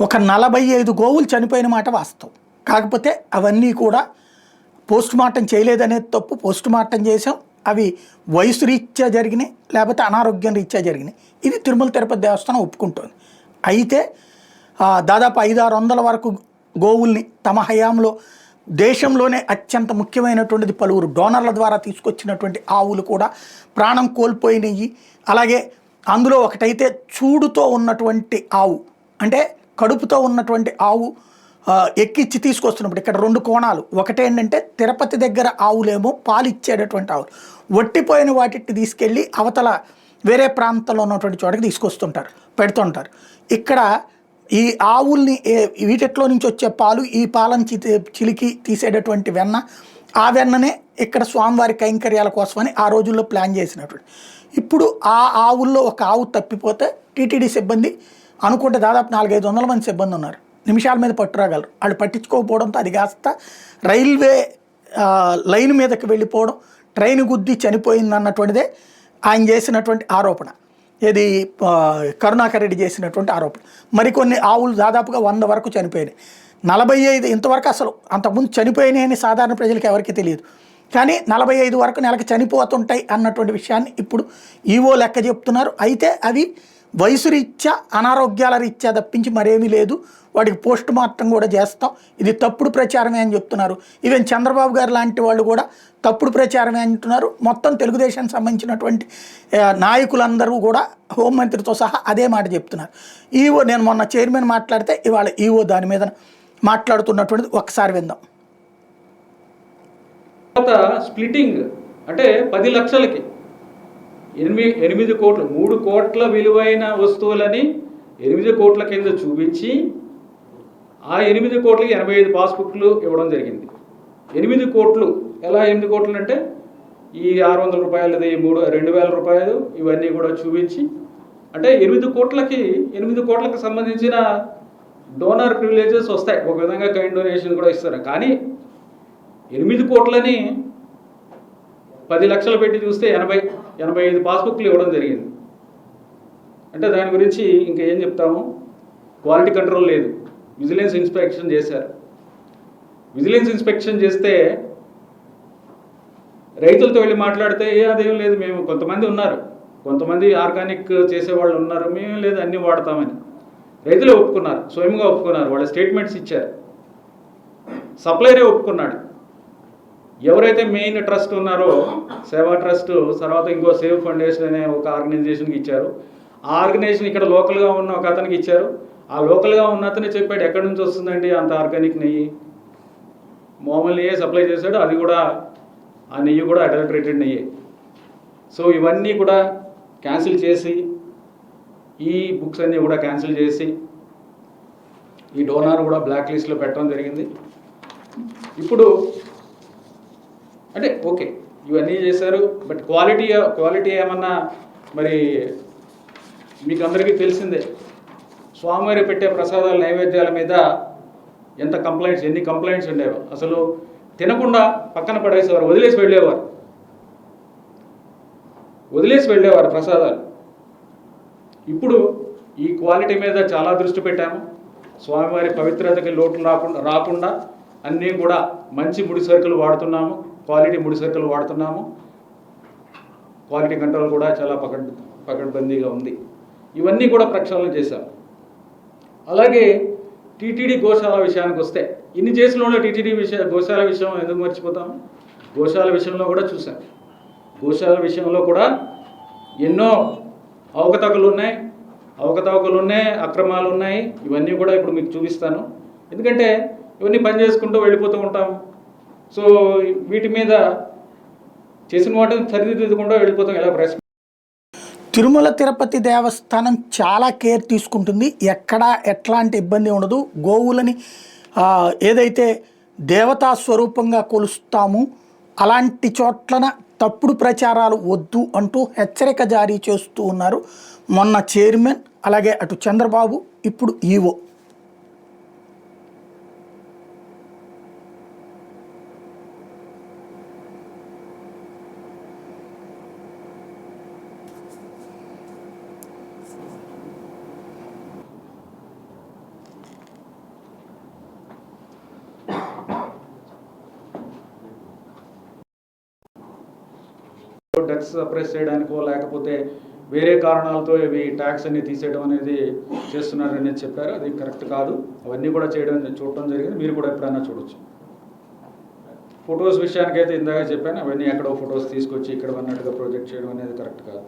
ఒక 45 గోవులు చనిపోయిన మాట వాస్తవం. కాకపోతే అవన్నీ కూడా పోస్ట్ మార్టం చేయలేదనేది తప్పు. పోస్ట్ మార్టం చేసాం, అవి వయసు రీత్యా జరిగినాయి, లేకపోతే అనారోగ్యం రీత్యా జరిగినాయి. ఇది తిరుమల తిరుపతి దేవస్థానం ఒప్పుకుంటోంది. అయితే దాదాపు 500-600 వరకు గోవుల్ని తమ హయాంలో దేశంలోనే అత్యంత ముఖ్యమైనటువంటిది పలువురు డోనర్ల ద్వారా తీసుకొచ్చినటువంటి ఆవులు కూడా ప్రాణం కోల్పోయినాయి. అలాగే అందులో ఒకటైతే చూడుతో ఉన్నటువంటి ఆవు, అంటే కడుపుతో ఉన్నటువంటి ఆవు ఎక్కిచ్చి తీసుకొస్తున్నప్పుడు ఇక్కడ 2 కోణాలు. ఒకటేంటంటే తిరుపతి దగ్గర ఆవులేమో పాలు ఇచ్చేటటువంటి ఆవులు, ఒట్టిపోయిన వాటిని తీసుకెళ్ళి అవతల వేరే ప్రాంతంలో ఉన్నటువంటి చోటకి తీసుకొస్తుంటారు, పెడుతుంటారు. ఇక్కడ ఈ ఆవుల్ని వీటిలో నుంచి వచ్చే పాలు, ఈ పాలను చిలికి తీసేటటువంటి వెన్న, ఆ వెన్ననే ఇక్కడ స్వామివారి కైంకర్యాల కోసమని ఆ రోజుల్లో ప్లాన్ చేసినటువంటి. ఇప్పుడు ఆ ఆవుల్లో ఒక ఆవు తప్పిపోతే టీటీడీ సిబ్బంది అనుకుంటే దాదాపు 400-500 మంది సిబ్బంది ఉన్నారు, నిమిషాల మీద పట్టురాగలరు. వాళ్ళు పట్టించుకోకపోవడంతో అది కాస్త రైల్వే లైన్ మీదకి వెళ్ళిపోవడం, ట్రైన్ గుద్ది చనిపోయింది అన్నటువంటిదే ఆయన చేసినటువంటి ఆరోపణ. ఇది కరుణాకర్ రెడ్డి చేసినటువంటి ఆరోపణ. మరికొన్ని ఆవులు దాదాపుగా 100 వరకు చనిపోయినాయి. 45 ఇంతవరకు అసలు అంతకుముందు చనిపోయినాయని సాధారణ ప్రజలకు ఎవరికి తెలియదు. కానీ 45 వరకు నెలకి చనిపోతుంటాయి అన్నటువంటి విషయాన్ని ఇప్పుడు ఈవో లెక్క చెప్తున్నారు. అయితే అవి వయసు రీత్యా అనారోగ్యాల రీత్యా తప్పించి మరేమీ లేదు, వాడికి పోస్ట్ మార్టం కూడా చేస్తాం, ఇది తప్పుడు ప్రచారమే అని చెప్తున్నారు. ఈవెన్ చంద్రబాబు గారు లాంటి వాళ్ళు కూడా తప్పుడు ప్రచారమే అంటున్నారు. మొత్తం తెలుగుదేశానికి సంబంధించినటువంటి నాయకులందరూ కూడా హోంమంత్రితో సహా అదే మాట చెప్తున్నారు. ఈవో, నేను మొన్న చైర్మన్ మాట్లాడితే ఇవాళ ఈవో దాని మీద మాట్లాడుతున్నటువంటిది ఒకసారి విందాం. స్ప్లిట్టింగ్ అంటే 10 లక్షలకి 8 కోట్లు, 3 కోట్ల విలువైన వస్తువులని 8 కోట్ల కింద చూపించి ఆ 8 కోట్లకి 85 పాస్బుక్లు ఇవ్వడం జరిగింది. 8 కోట్లు ఎలా 8 కోట్లు అంటే ఈ 600 రూపాయలది 2,000 రూపాయలు ఇవన్నీ కూడా చూపించి, అంటే 8 కోట్లకి సంబంధించిన డోనర్ ప్రివిలేజెస్ వస్తాయి. ఒక విధంగా కైండ్ డొనేషన్ కూడా ఇస్తారు. కానీ 8 కోట్లని 10 లక్షలు పెట్టి చూస్తే 85 పాస్బుక్లు ఇవ్వడం జరిగింది. అంటే దాని గురించి ఇంకా ఏం చెప్తాము, క్వాలిటీ కంట్రోల్ లేదు. విజిలెన్స్ ఇన్స్పెక్షన్ చేశారు. విజిలెన్స్ ఇన్స్పెక్షన్ చేస్తే రైతులతో వెళ్ళి మాట్లాడితే అదేం లేదు, మేము కొంతమంది ఆర్గానిక్ చేసేవాళ్ళు ఉన్నారు, మేము లేదు అన్నీ వాడతామని రైతులే ఒప్పుకున్నారు, స్వయంగా ఒప్పుకున్నారు, వాళ్ళ స్టేట్మెంట్స్ ఇచ్చారు. సప్లైరే ఒప్పుకున్నాడు. ఎవరైతే మెయిన్ ట్రస్ట్ ఉన్నారో సేవా ట్రస్ట్, తర్వాత ఇంకో సేవ్ ఫౌండేషన్ అనే ఒక ఆర్గనైజేషన్కి ఇచ్చారు. ఆ ఆర్గనైజేషన్ ఇక్కడ లోకల్గా ఉన్న ఒక అతనికి ఇచ్చారు. ఆ లోకల్గా ఉన్న అతనే చెప్పాడు ఎక్కడి నుంచి వస్తుందండి అంత ఆర్గానిక్ నెయ్యి, మామూలు నెయ్యే సప్లై చేశాడు, అది కూడా ఆ నెయ్యి కూడా అడల్టరేటెడ్ నెయ్యే. సో ఇవన్నీ కూడా క్యాన్సిల్ చేసి, ఈ బుక్స్ అన్నీ కూడా క్యాన్సిల్ చేసి, ఈ డోనార్ కూడా బ్లాక్ లిస్ట్లో పెట్టడం జరిగింది. ఇప్పుడు అంటే ఓకే ఇవన్నీ చేశారు, బట్ క్వాలిటీ ఏమన్నా మరి మీకు అందరికీ తెలిసిందే. స్వామివారి పెట్టే ప్రసాదాల నైవేద్యాల మీద ఎన్ని కంప్లైంట్స్ ఉండేవో. అసలు తినకుండా పక్కన పడేసేవారు, వదిలేసి వెళ్ళేవారు ప్రసాదాలు. ఇప్పుడు ఈ క్వాలిటీ మీద చాలా దృష్టి పెట్టాము. స్వామివారి పవిత్రతకి లోటు రాకుండా అన్నీ కూడా మంచి ముడి సరుకులు వాడుతున్నాము, క్వాలిటీ ముడి సరుకులు వాడుతున్నాము. క్వాలిటీ కంట్రోల్ కూడా చాలా పకడ్బందీగా ఉంది. ఇవన్నీ కూడా ప్రక్షాళన చేశాము. అలాగే టీటీడీ గోశాల విషయానికి వస్తే, ఇన్ని చేసిన టీటీడీ గోశాల విషయం ఎందుకు మర్చిపోతాము? గోశాల విషయంలో కూడా చూసాం. గోశాల విషయంలో కూడా ఎన్నో అవకతవకలు ఉన్నాయి, అక్రమాలు ఉన్నాయి. ఇవన్నీ కూడా ఇప్పుడు మీకు చూపిస్తాను. ఎందుకంటే ఇవన్నీ పని చేసుకుంటూ వెళ్ళిపోతూ ఉంటాం. సో వీటి మీద చేసిన వాటిని సరిదిద్దుకుంటూ వెళ్ళిపోతాం. ఎలా ప్రశ్న, తిరుమల తిరుపతి దేవస్థానం చాలా కేర్ తీసుకుంటుంది, ఎక్కడా ఎట్లాంటి ఇబ్బంది ఉండదు. గోవులని ఏదైతే దేవతా స్వరూపంగా కొలుస్తామో అలాంటి చోట్లన తప్పుడు ప్రచారాలు వద్దు అంటూ హెచ్చరిక జారీ చేస్తూ ఉన్నారు మొన్న చైర్మన్, అలాగే అటు చంద్రబాబు, ఇప్పుడు ఈవో. డెత్స్ సప్రెస్ చేయడానికో లేకపోతే వేరే కారణాలతో ఇవి ట్యాక్స్ అన్ని తీసేయడం అనేది చేస్తున్నారని చెప్పారు. అది కరెక్ట్ కాదు. అవన్నీ కూడా చూడటం జరిగింది. మీరు కూడా ఎప్పుడైనా చూడొచ్చు. ఫొటోస్ విషయానికైతే ఇందాక చెప్పాను, అవన్నీ ఎక్కడో ఫొటోస్ తీసుకొచ్చి ఇక్కడ అన్నట్టుగా ప్రొజెక్ట్ చేయడం అనేది కరెక్ట్ కాదు.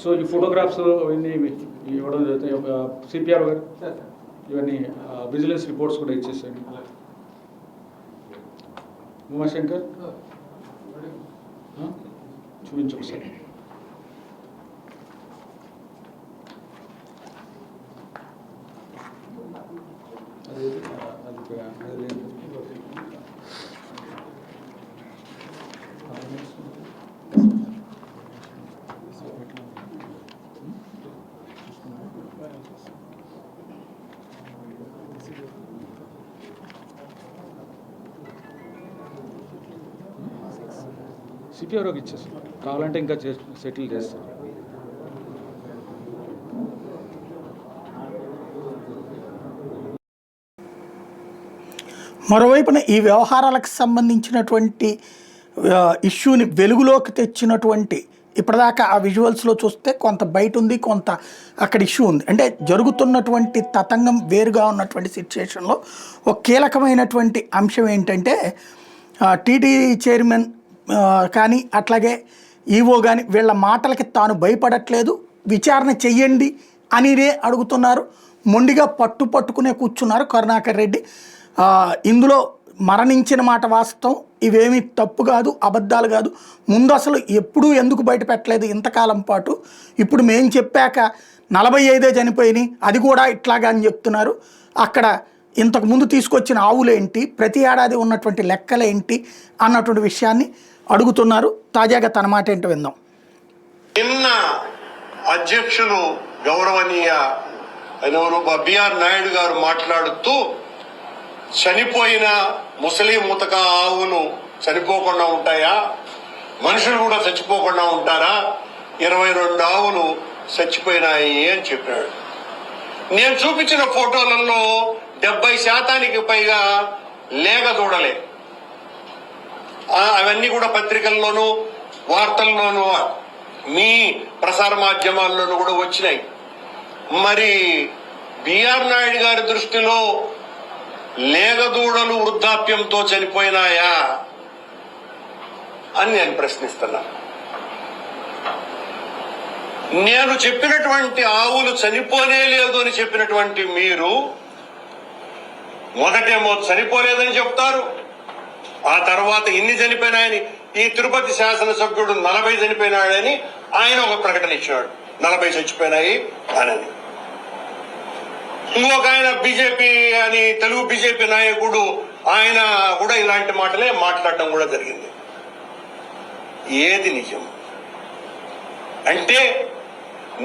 సో ఈ ఫోటోగ్రాఫ్స్ ఇవన్నీ ఇవ్వడం జరుగుతుంది. సిపిఆర్ గారు ఇవన్నీ విజిలెన్స్ రిపోర్ట్స్ కూడా ఇచ్చేసాను. ఉమాశంకర్ చూపించు ఒకసారి. సిపిఆర్ఓకి ఇచ్చేస్తాం, కావాలంటే ఇంకా సెటిల్ చేస్తాం. మరోవైపున ఈ వ్యవహారాలకు సంబంధించినటువంటి ఇష్యూని వెలుగులోకి తెచ్చినటువంటి ఇప్పటిదాకా ఆ విజువల్స్లో చూస్తే కొంత బయట ఉంది, కొంత అక్కడ ఇష్యూ ఉంది. అంటే జరుగుతున్నటువంటి తతంగం వేరుగా ఉన్నటువంటి సిచ్యుయేషన్లో ఒక కీలకమైనటువంటి అంశం ఏంటంటే టీటీ చైర్మన్ కానీ అట్లాగే ఈవో కానీ వీళ్ళ మాటలకి తాను భయపడట్లేదు, విచారణ చెయ్యండి అనినే అడుగుతున్నారు. మొండిగా పట్టుకునే కూర్చున్నారు కరుణాకర్ రెడ్డి. ఇందులో మరణించిన మాట వాస్తవం, ఇవేమీ తప్పు కాదు, అబద్ధాలు కాదు. ముందు అసలు ఎప్పుడూ ఎందుకు బయట పెట్టలేదు ఇంతకాలం పాటు, ఇప్పుడు మేం చెప్పాక 45 చనిపోయినాయి, అది కూడా ఇట్లాగా అని చెప్తున్నారు. అక్కడ ఇంతకు ముందు తీసుకొచ్చిన ఆవులేంటి, ప్రతి ఏడాది ఉన్నటువంటి లెక్కలేంటి అన్నటువంటి విషయాన్ని అడుగుతున్నారు. తాజాగా తన మాట ఏంటో విందాం. నిన్న అధ్యక్షులు గౌరవనీయ బిఆర్ నాయుడు గారు మాట్లాడుతూ చనిపోయిన ముసలి ముతక ఆవులు చనిపోకుండా ఉంటాయా, మనుషులు కూడా చచ్చిపోకుండా ఉంటారా, 22 ఆవులు చచ్చిపోయినాయి అని చెప్పాడు. నేను చూపించిన ఫోటోలలో 70% పైగా లేగ దూడలే. అవన్నీ కూడా పత్రికల్లోనూ వార్తల్లోనూ మీ ప్రసార మాధ్యమాల్లోనూ కూడా వచ్చినాయి. మరి బిఆర్ నాయుడు గారి దృష్టిలో లేగదూడలు వృద్ధాప్యంతో చనిపోయినాయా అని నేను ప్రశ్నిస్తున్నా. నేను చెప్పినటువంటి ఆవులు చనిపోనే లేదు అని చెప్పినటువంటి మీరు మొదటేమో చనిపోలేదని చెప్తారు, ఆ తర్వాత ఇన్ని చనిపోయినాయని, ఈ తిరుపతి శాసనసభ్యుడు 40 చనిపోయినాడని ఆయన ఒక ప్రకటన ఇచ్చాడు, 40 చచ్చిపోయినాయి అని. ఇంకొక ఆయన బీజేపీ అని తెలుగు బీజేపీ నాయకుడు ఆయన కూడా ఇలాంటి మాటలే మాట్లాడడం కూడా జరిగింది. ఏది నిజం అంటే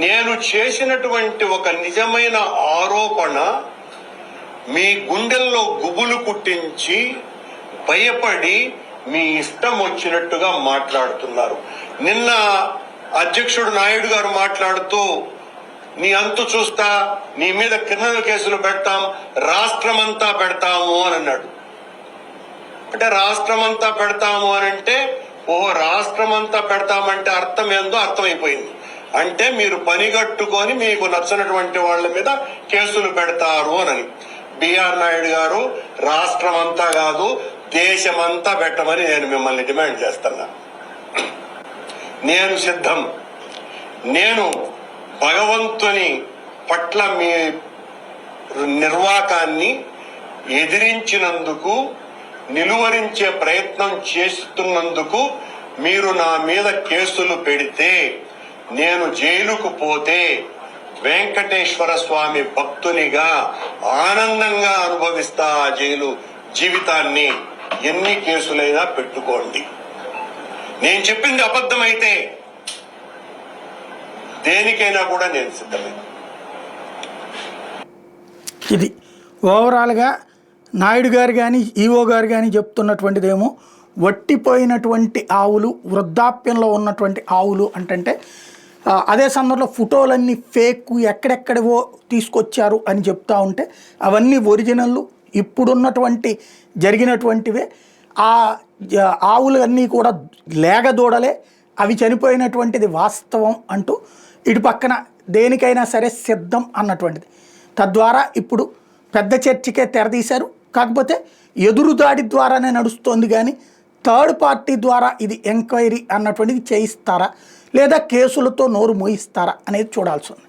నేను చేసినటువంటి ఒక నిజమైన ఆరోపణ మీ గుండెల్లో గుబులు కుట్టించి భయపడి మీ ఇష్టం వచ్చినట్టుగా మాట్లాడుతున్నారు. నిన్న అధ్యక్షుడు నాయుడు గారు మాట్లాడుతూ నీ అంతు చూస్తా, నీ మీద క్రిమినల్ కేసులు పెడతాం, రాష్ట్రమంతా పెడతాము అని అన్నాడు. అంటే రాష్ట్రమంతా పెడతాము అని అంటే రాష్ట్రమంతా పెడతామంటే అర్థం ఏందో అర్థమైపోయింది. అంటే మీరు పనిగట్టుకొని మీకు నచ్చినటువంటి వాళ్ళ మీద కేసులు పెడతారు అని. బిఆర్ నాయుడు గారు రాష్ట్రమంతా కాదు, దేశమంతా పెట్టమని నేను మిమ్మల్ని డిమాండ్ చేస్తున్నా. నేను సిద్ధం. నేను భగవంతుని పట్ల మీ నిర్వాకాన్ని ఎదిరించినందుకు, నిలువరించే ప్రయత్నం చేస్తున్నందుకు మీరు నా మీద కేసులు పెడితే, నేను జైలుకు పోతే వెంకటేశ్వర స్వామి భక్తునిగా ఆనందంగా అనుభవిస్తా ఆ జైలు జీవితాన్ని. ఎన్ని కేసులైనా పెట్టుకోండి. నేను చెప్పింది అబద్ధమైతే దేనికైనా కూడా నేను సిద్ధమే. ఇది ఓవరాల్గా నాయుడు గారు కానీ ఈవో గారు కానీ చెప్తున్నటువంటిదేమో వట్టిపోయినటువంటి ఆవులు, వృద్ధాప్యంలో ఉన్నటువంటి ఆవులు అంటే అదే సందర్భంలో ఫోటోలన్నీ ఫేక్, ఎక్కడెక్కడవో తీసుకొచ్చారు అని చెప్తా ఉంటే అవన్నీ ఒరిజినల్ ఇప్పుడున్నటువంటి జరిగినటువంటివే. ఆవులన్నీ కూడా లేగదూడలే, అవి చనిపోయినటువంటిది వాస్తవం అంటూ ఇటు పక్కన దేనికైనా సరే సిద్ధం అన్నటువంటిది. తద్వారా ఇప్పుడు పెద్ద చర్చకే తెరదీశారు. కాకపోతే ఎదురుదాడి ద్వారానే నడుస్తోంది కానీ థర్డ్ పార్టీ ద్వారా ఇది ఎంక్వైరీ అన్నటువంటిది చేయిస్తారా లేదా కేసులతో నోరు మోయిస్తారా అనేది చూడాల్సి ఉంది.